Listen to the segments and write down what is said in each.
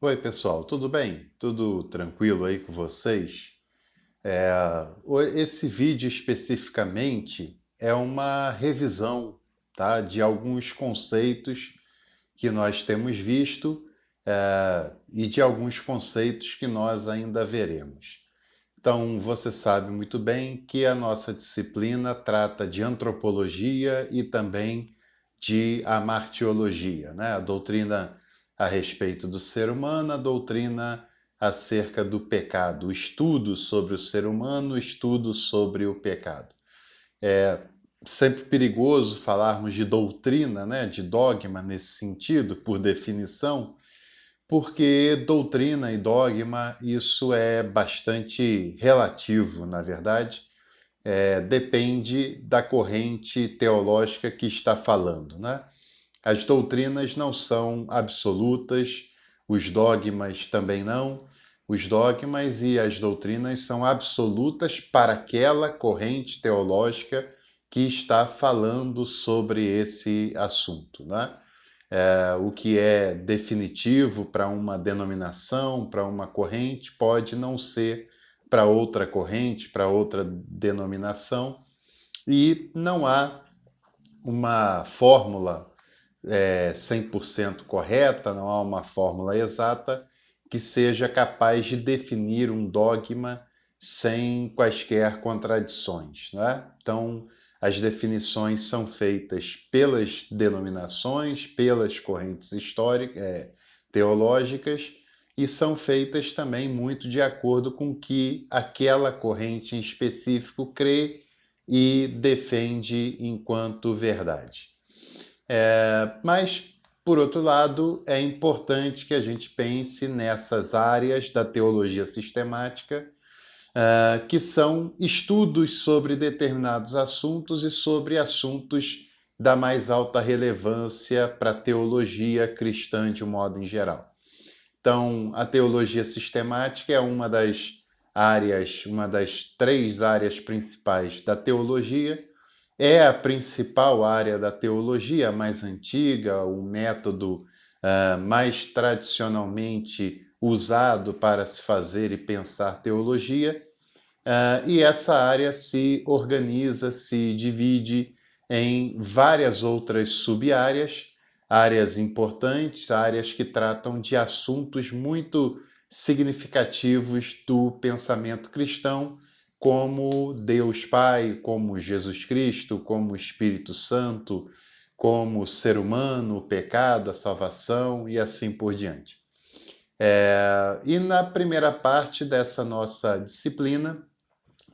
Oi, pessoal, tudo bem? Tudo tranquilo aí com vocês? Esse vídeo especificamente é uma revisão, tá, de alguns conceitos que nós temos visto, e de alguns conceitos que nós ainda veremos. Então, você sabe muito bem que a nossa disciplina trata de antropologia e também de amartiologia, né? A doutrina a respeito do ser humano, a doutrina acerca do pecado, o estudo sobre o ser humano, o estudo sobre o pecado. Sempre perigoso falarmos de doutrina, né? De dogma nesse sentido, por definição, porque doutrina e dogma, isso é bastante relativo, na verdade. Depende da corrente teológica que está falando, né? As doutrinas não são absolutas, os dogmas também não. Os dogmas e as doutrinas são absolutas para aquela corrente teológica que está falando sobre esse assunto, né? O que é definitivo para uma denominação, para uma corrente, pode não ser para outra corrente, para outra denominação, e não há uma fórmula 100% correta, não há uma fórmula exata que seja capaz de definir um dogma sem quaisquer contradições, né? Então, as definições são feitas pelas denominações, pelas correntes históricas, teológicas, e são feitas também muito de acordo com o que aquela corrente em específico crê e defende enquanto verdade. Mas, por outro lado, é importante que a gente pense nessas áreas da teologia sistemática, que são estudos sobre determinados assuntos e sobre assuntos da mais alta relevância para a teologia cristã de um modo em geral. Então, a teologia sistemática é uma das áreas, uma das três áreas principais da teologia. É a principal área da teologia, a mais antiga, o método mais tradicionalmente usado para se fazer e pensar teologia. E essa área se organiza, se divide em várias outras sub-áreas, áreas importantes, áreas que tratam de assuntos muito significativos do pensamento cristão, como Deus Pai, como Jesus Cristo, como Espírito Santo, como o ser humano, o pecado, a salvação e assim por diante. E na primeira parte dessa nossa disciplina,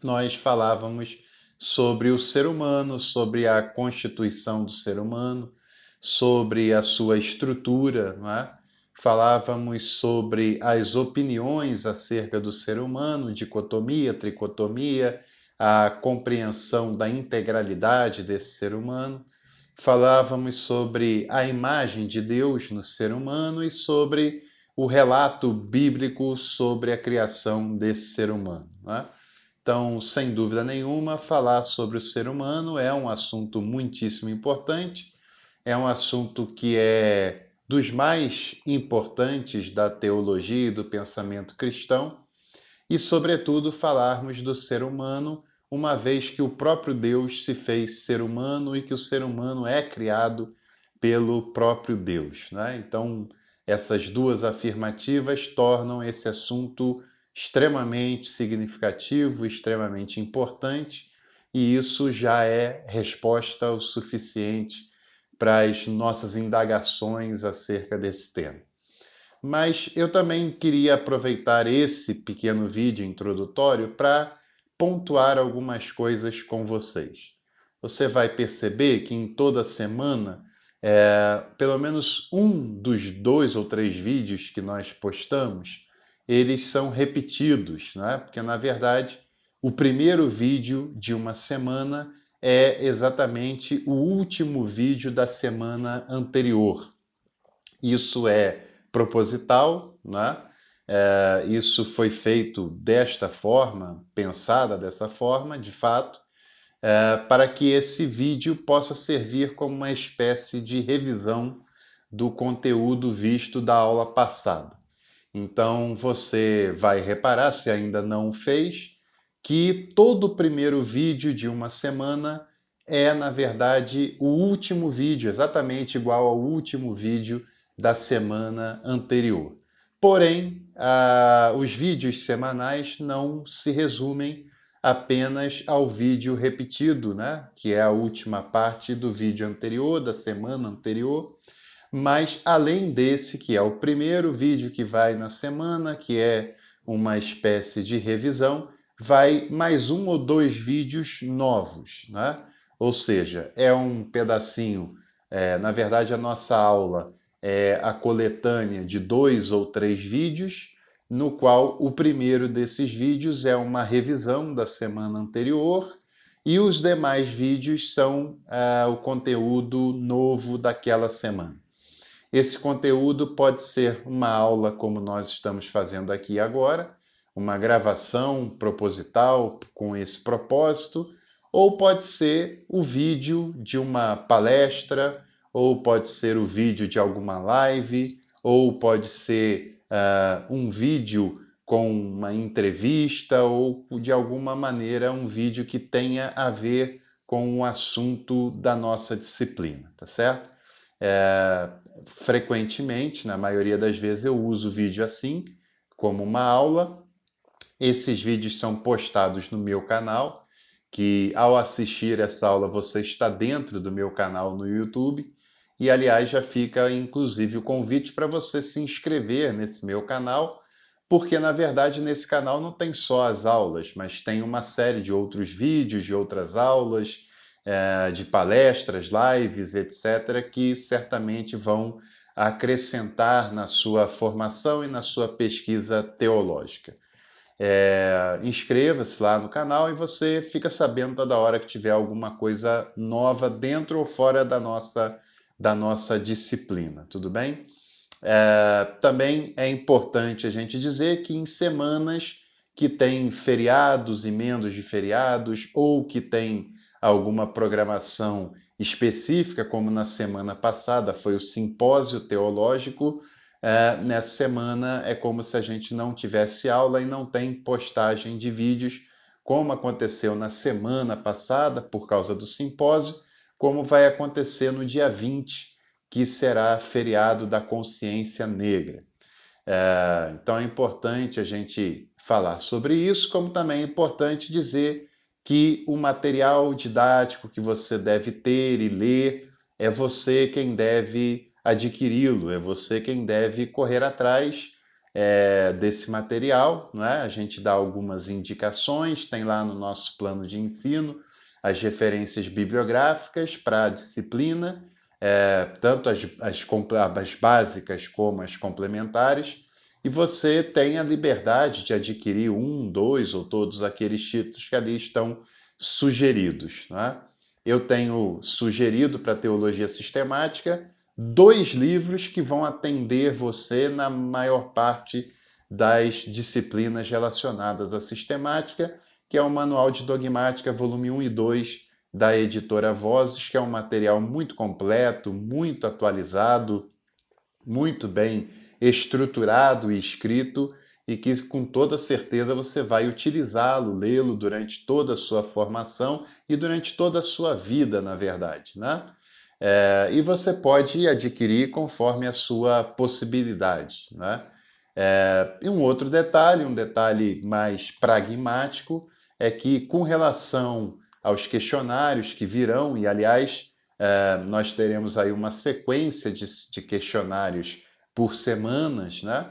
nós falávamos sobre o ser humano, sobre a constituição do ser humano, sobre a sua estrutura, não é? Falávamos sobre as opiniões acerca do ser humano, dicotomia, tricotomia, a compreensão da integralidade desse ser humano. Falávamos sobre a imagem de Deus no ser humano e sobre o relato bíblico sobre a criação desse ser humano, não é? Então, sem dúvida nenhuma, falar sobre o ser humano é um assunto muitíssimo importante, é um assunto que é dos mais importantes da teologia e do pensamento cristão, e, sobretudo, falarmos do ser humano, uma vez que o próprio Deus se fez ser humano e que o ser humano é criado pelo próprio Deus, né? Então, essas duas afirmativas tornam esse assunto extremamente significativo, extremamente importante, e isso já é resposta o suficiente para as nossas indagações acerca desse tema. Mas eu também queria aproveitar esse pequeno vídeo introdutório para pontuar algumas coisas com vocês. Você vai perceber que em toda semana, pelo menos um dos 2 ou 3 vídeos que nós postamos, eles são repetidos, né? Porque, na verdade, o primeiro vídeo de uma semana é exatamente o último vídeo da semana anterior. Isso é proposital, né? Isso foi feito desta forma, pensada dessa forma, de fato, para que esse vídeo possa servir como uma espécie de revisão do conteúdo visto da aula passada. Então você vai reparar, se ainda não fez, que todo o primeiro vídeo de uma semana é, na verdade, o último vídeo, exatamente igual ao último vídeo da semana anterior. Porém, os vídeos semanais não se resumem apenas ao vídeo repetido, né? Que é a última parte do vídeo anterior, da semana anterior. Mas além desse, que é o primeiro vídeo que vai na semana, que é uma espécie de revisão, vai mais um ou dois vídeos novos, né? Ou seja, é um pedacinho, na verdade a nossa aula é a coletânea de 2 ou 3 vídeos, no qual o primeiro desses vídeos é uma revisão da semana anterior e os demais vídeos são o conteúdo novo daquela semana. Esse conteúdo pode ser uma aula como nós estamos fazendo aqui agora, uma gravação proposital com esse propósito, ou pode ser o vídeo de uma palestra, ou pode ser o vídeo de alguma live, ou pode ser um vídeo com uma entrevista, ou de alguma maneira um vídeo que tenha a ver com o assunto da nossa disciplina, tá certo? Frequentemente, na maioria das vezes, eu uso o vídeo assim, como uma aula. Esses vídeos são postados no meu canal, que ao assistir essa aula você está dentro do meu canal no YouTube. E, aliás, já fica inclusive o convite para você se inscrever nesse meu canal, porque, na verdade, nesse canal não tem só as aulas, mas tem uma série de outros vídeos, de outras aulas, de palestras, lives, etc., que certamente vão acrescentar na sua formação e na sua pesquisa teológica. Inscreva-se lá no canal e você fica sabendo toda hora que tiver alguma coisa nova dentro ou fora da nossa disciplina, tudo bem? Também é importante a gente dizer que em semanas que tem feriados, emendas de feriados, ou que tem alguma programação específica, como na semana passada foi o simpósio teológico, nessa semana é como se a gente não tivesse aula e não tem postagem de vídeos, como aconteceu na semana passada por causa do simpósio, como vai acontecer no dia 20, que será feriado da consciência negra. Então é importante a gente falar sobre isso, como também é importante dizer que o material didático que você deve ter e ler é você quem deve adquiri-lo, é você quem deve correr atrás desse material, não é? A gente dá algumas indicações, tem lá no nosso plano de ensino as referências bibliográficas para a disciplina, tanto as básicas como as complementares, e você tem a liberdade de adquirir um, dois ou todos aqueles títulos que ali estão sugeridos. Né? Eu tenho sugerido para a Teologia Sistemática 2 livros que vão atender você na maior parte das disciplinas relacionadas à sistemática, que é o Manual de Dogmática, volume 1 e 2, da editora Vozes, que é um material muito completo, muito atualizado, muito bem estruturado e escrito, e que com toda certeza você vai utilizá-lo, lê-lo durante toda a sua formação e durante toda a sua vida, na verdade, né? E você pode adquirir conforme a sua possibilidade, né? E um outro detalhe, um detalhe mais pragmático, é que com relação aos questionários que virão, e aliás, nós teremos aí uma sequência de questionários por semanas, né?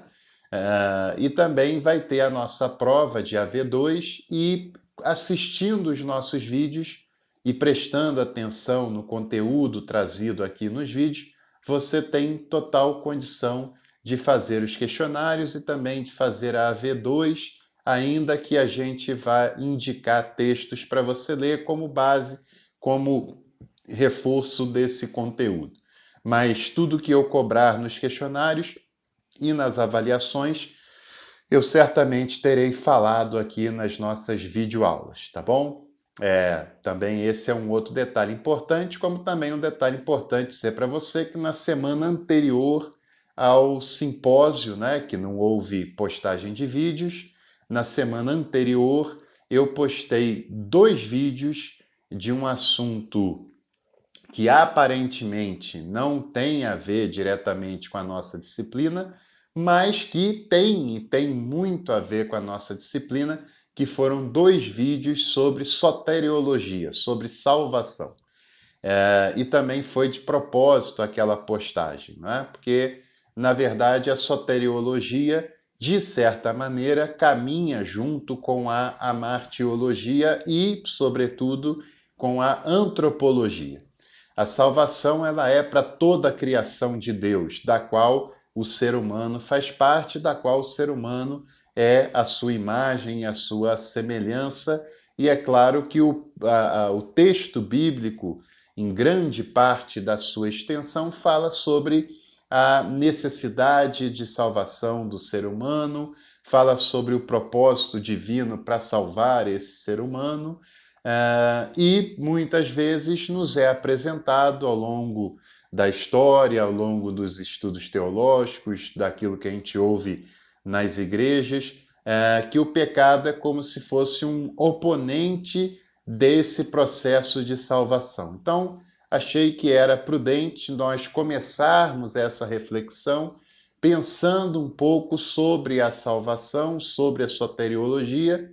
E também vai ter a nossa prova de AV2 e assistindo os nossos vídeos e prestando atenção no conteúdo trazido aqui nos vídeos, você tem total condição de fazer os questionários e também de fazer a AV2, ainda que a gente vá indicar textos para você ler como base, como reforço desse conteúdo. Mas tudo que eu cobrar nos questionários e nas avaliações, eu certamente terei falado aqui nas nossas videoaulas, tá bom? Também esse é um outro detalhe importante, como também um detalhe importante ser para você que na semana anterior ao simpósio, né, que não houve postagem de vídeos. Na semana anterior, eu postei 2 vídeos de um assunto que aparentemente não tem a ver diretamente com a nossa disciplina, mas que tem muito a ver com a nossa disciplina, que foram 2 vídeos sobre soteriologia, sobre salvação. E também foi de propósito aquela postagem, não é? Porque, na verdade, a soteriologia, de certa maneira, caminha junto com a amartiologia e, sobretudo, com a antropologia. A salvação ela é para toda a criação de Deus, da qual o ser humano faz parte, da qual o ser humano é a sua imagem e a sua semelhança. E é claro que o texto bíblico, em grande parte da sua extensão, fala sobre a necessidade de salvação do ser humano, fala sobre o propósito divino para salvar esse ser humano, e muitas vezes nos é apresentado ao longo da história, ao longo dos estudos teológicos, daquilo que a gente ouve nas igrejas, que o pecado é como se fosse um oponente desse processo de salvação. Então, achei que era prudente nós começarmos essa reflexão pensando um pouco sobre a salvação, sobre a soteriologia,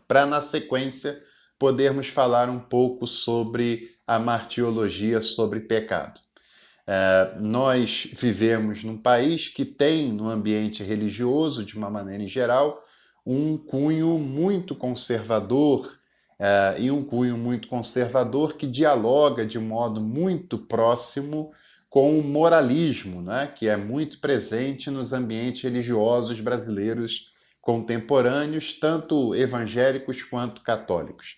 para, na sequência, podermos falar um pouco sobre a martiologia, sobre pecado. Nós vivemos num país que tem, no ambiente religioso, de uma maneira em geral, um cunho muito conservador, e um cunho muito conservador que dialoga de modo muito próximo com o moralismo, né, que é muito presente nos ambientes religiosos brasileiros contemporâneos, tanto evangélicos quanto católicos.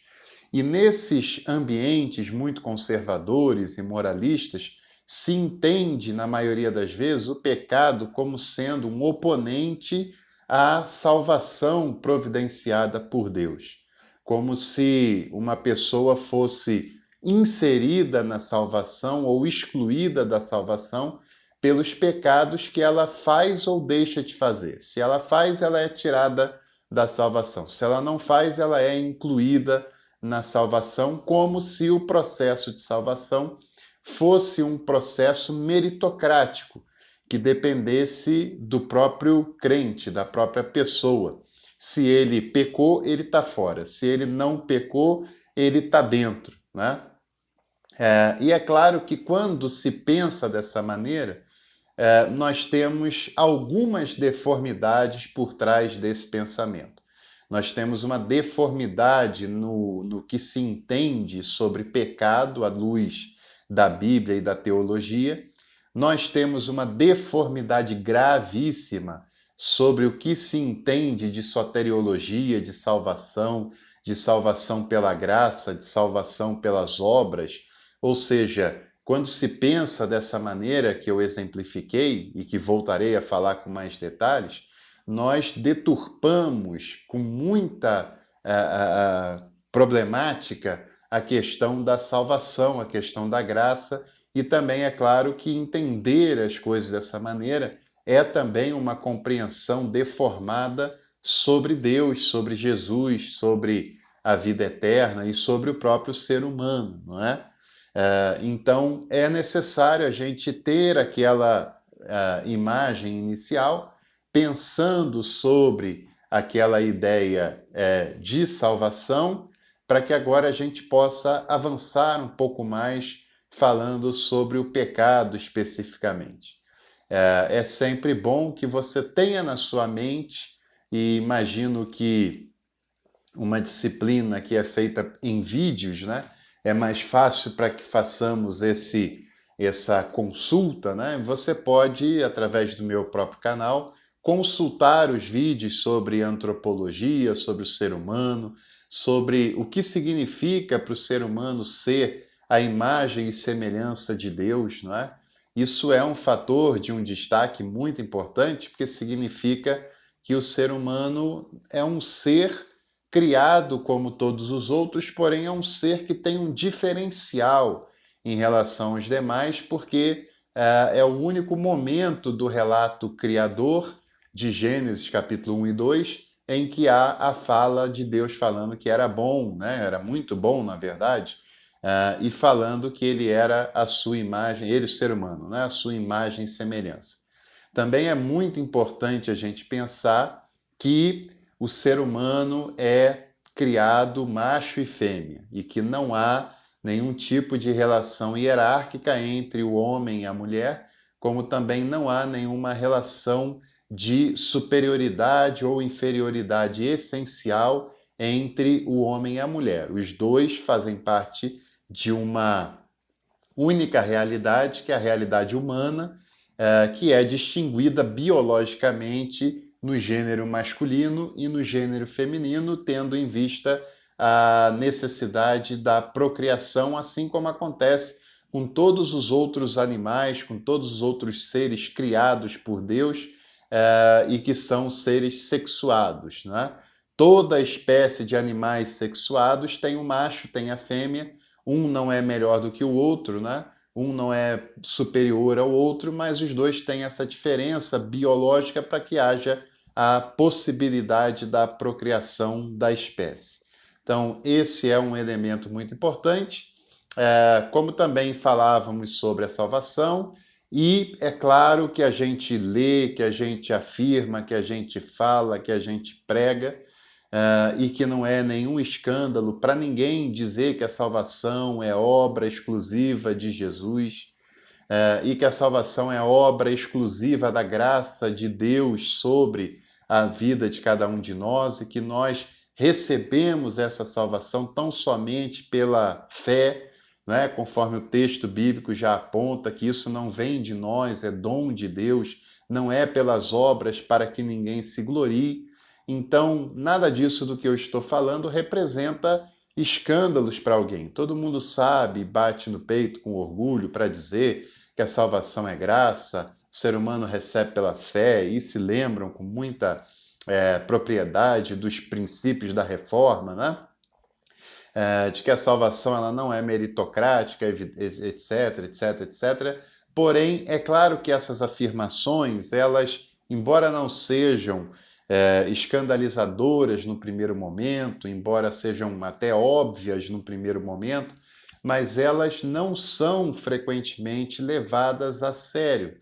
E nesses ambientes muito conservadores e moralistas, se entende, na maioria das vezes, o pecado como sendo um oponente à salvação providenciada por Deus. Como se uma pessoa fosse inserida na salvação ou excluída da salvação pelos pecados que ela faz ou deixa de fazer. Se ela faz, ela é tirada da salvação. Se ela não faz, ela é incluída na salvação, como se o processo de salvação fosse um processo meritocrático, que dependesse do próprio crente, da própria pessoa. Se ele pecou, ele está fora. Se ele não pecou, ele está dentro, né? E é claro que quando se pensa dessa maneira, nós temos algumas deformidades por trás desse pensamento. Nós temos uma deformidade no que se entende sobre pecado à luz da Bíblia e da teologia. Nós temos uma deformidade gravíssima sobre o que se entende de soteriologia, de salvação pela graça, de salvação pelas obras. Ou seja, quando se pensa dessa maneira que eu exemplifiquei e que voltarei a falar com mais detalhes, nós deturpamos com muita problemática a questão da salvação, a questão da graça, e também é claro que entender as coisas dessa maneira é também uma compreensão deformada sobre Deus, sobre Jesus, sobre a vida eterna e sobre o próprio ser humano, não é? Então, é necessário a gente ter aquela imagem inicial, pensando sobre aquela ideia de salvação, para que agora a gente possa avançar um pouco mais falando sobre o pecado especificamente. É sempre bom que você tenha na sua mente, e imagino que uma disciplina que é feita em vídeos, né, é mais fácil para que façamos essa consulta, né? Você pode, através do meu próprio canal, consultar os vídeos sobre antropologia, sobre o ser humano, sobre o que significa para o ser humano ser a imagem e semelhança de Deus, não é? Isso é um fator de um destaque muito importante, porque significa que o ser humano é um ser criado como todos os outros, porém é um ser que tem um diferencial em relação aos demais, porque é o único momento do relato criador de Gênesis capítulo 1 e 2 em que há a fala de Deus falando que era bom, né? Era muito bom, na verdade, e falando que ele era a sua imagem, ele, o ser humano, né? A sua imagem e semelhança. Também é muito importante a gente pensar que o ser humano é criado macho e fêmea e que não há nenhum tipo de relação hierárquica entre o homem e a mulher, como também não há nenhuma relação de superioridade ou inferioridade essencial entre o homem e a mulher. Os dois fazem parte de uma única realidade, que é a realidade humana, que é distinguida biologicamente no gênero masculino e no gênero feminino, tendo em vista a necessidade da procriação, assim como acontece com todos os outros animais, com todos os outros seres criados por Deus e que são seres sexuados, né? Toda espécie de animais sexuados tem o macho, tem a fêmea, um não é melhor do que o outro, né? Um não é superior ao outro, mas os dois têm essa diferença biológica para que haja a possibilidade da procriação da espécie. Então, esse é um elemento muito importante. Como também falávamos sobre a salvação, e é claro que a gente lê, que a gente afirma, que a gente fala, que a gente prega, e que não é nenhum escândalo para ninguém dizer que a salvação é obra exclusiva de Jesus, e que a salvação é obra exclusiva da graça de Deus sobre a vida de cada um de nós e que nós recebemos essa salvação tão somente pela fé, né? Conforme o texto bíblico já aponta que isso não vem de nós, é dom de Deus, não é pelas obras para que ninguém se glorie. Então, nada disso do que eu estou falando representa escândalos para alguém. Todo mundo sabe, bate no peito com orgulho para dizer que a salvação é graça, o ser humano recebe pela fé e se lembram com muita propriedade dos princípios da reforma, né? De que a salvação ela não é meritocrática, etc, etc, etc. Porém, é claro que essas afirmações, elas, embora não sejam escandalizadoras no primeiro momento, embora sejam até óbvias no primeiro momento, mas elas não são frequentemente levadas a sério.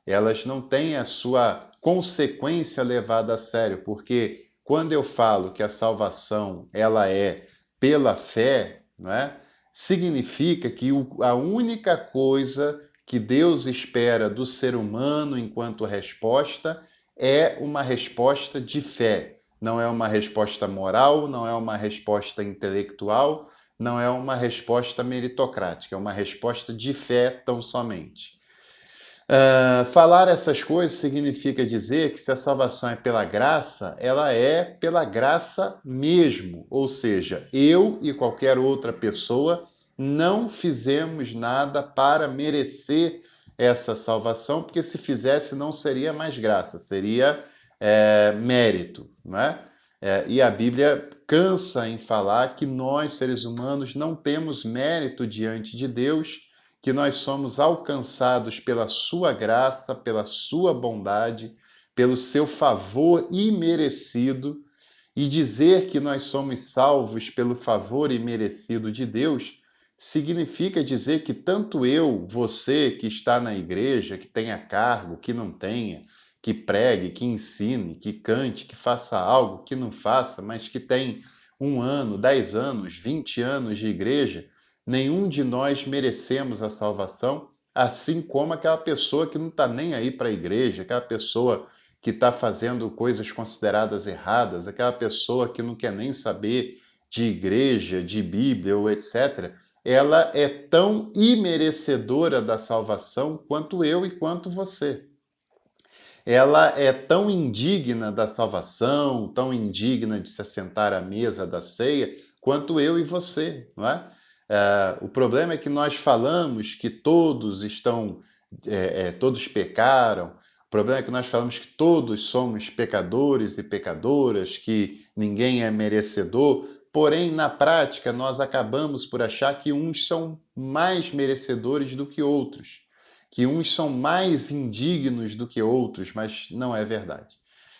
Elas não têm a sua consequência levada a sério, porque quando eu falo que a salvação ela é pela fé, não é? Significa que a única coisa que Deus espera do ser humano enquanto resposta é uma resposta de fé. Não é uma resposta moral, não é uma resposta intelectual, não é uma resposta meritocrática, é uma resposta de fé tão somente. Falar essas coisas significa dizer que se a salvação é pela graça, ela é pela graça mesmo. Ou seja, eu e qualquer outra pessoa não fizemos nada para merecer essa salvação, porque se fizesse não seria mais graça, seria mérito, não é? E a Bíblia cansa em falar que nós, seres humanos, não temos mérito diante de Deus, que nós somos alcançados pela sua graça, pela sua bondade, pelo seu favor imerecido, e dizer que nós somos salvos pelo favor imerecido de Deus significa dizer que tanto eu, você que está na igreja, que tenha cargo, que não tenha, que pregue, que ensine, que cante, que faça algo, que não faça, mas que tem 1 ano, 10 anos, 20 anos de igreja, nenhum de nós merecemos a salvação, assim como aquela pessoa que não está nem aí para a igreja, aquela pessoa que está fazendo coisas consideradas erradas, aquela pessoa que não quer nem saber de igreja, de Bíblia ou etc., ela é tão imerecedora da salvação quanto eu e quanto você. Ela é tão indigna da salvação, tão indigna de se assentar à mesa da ceia, quanto eu e você, não é? O problema é que nós falamos que todos estão, todos pecaram. O problema é que nós falamos que todos somos pecadores e pecadoras, que ninguém é merecedor. Porém, na prática, nós acabamos por achar que uns são mais merecedores do que outros. que uns são mais indignos do que outros, mas não é verdade.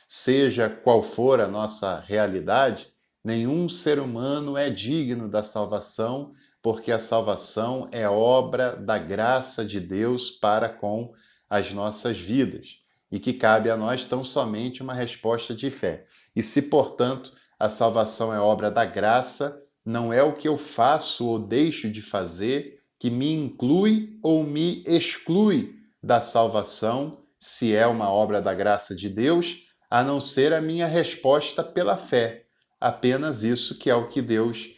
Seja qual for a nossa realidade, nenhum ser humano é digno da salvação, porque a salvação é obra da graça de Deus para com as nossas vidas e que cabe a nós tão somente uma resposta de fé. E se, portanto, a salvação é obra da graça, não é o que eu faço ou deixo de fazer que me inclui ou me exclui da salvação, se é uma obra da graça de Deus, a não ser a minha resposta pela fé. Apenas isso que é o que Deus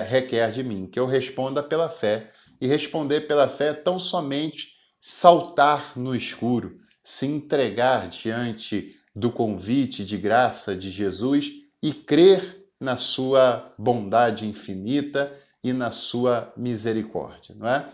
requer de mim, que eu responda pela fé. E responder pela fé é tão somente saltar no escuro, se entregar diante do convite de graça de Jesus e crer na sua bondade infinita e na sua misericórdia, não é?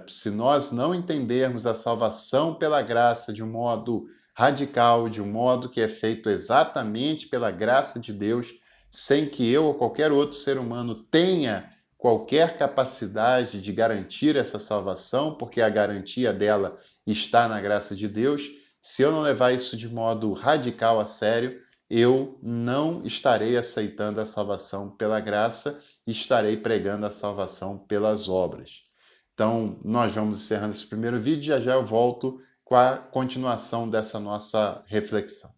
Se nós não entendermos a salvação pela graça de um modo radical, de um modo que é feito exatamente pela graça de Deus, sem que eu ou qualquer outro ser humano tenha qualquer capacidade de garantir essa salvação, porque a garantia dela está na graça de Deus, se eu não levar isso de modo radical a sério, eu não estarei aceitando a salvação pela graça e estarei pregando a salvação pelas obras. Então, nós vamos encerrando esse primeiro vídeo e já já eu volto com a continuação dessa nossa reflexão.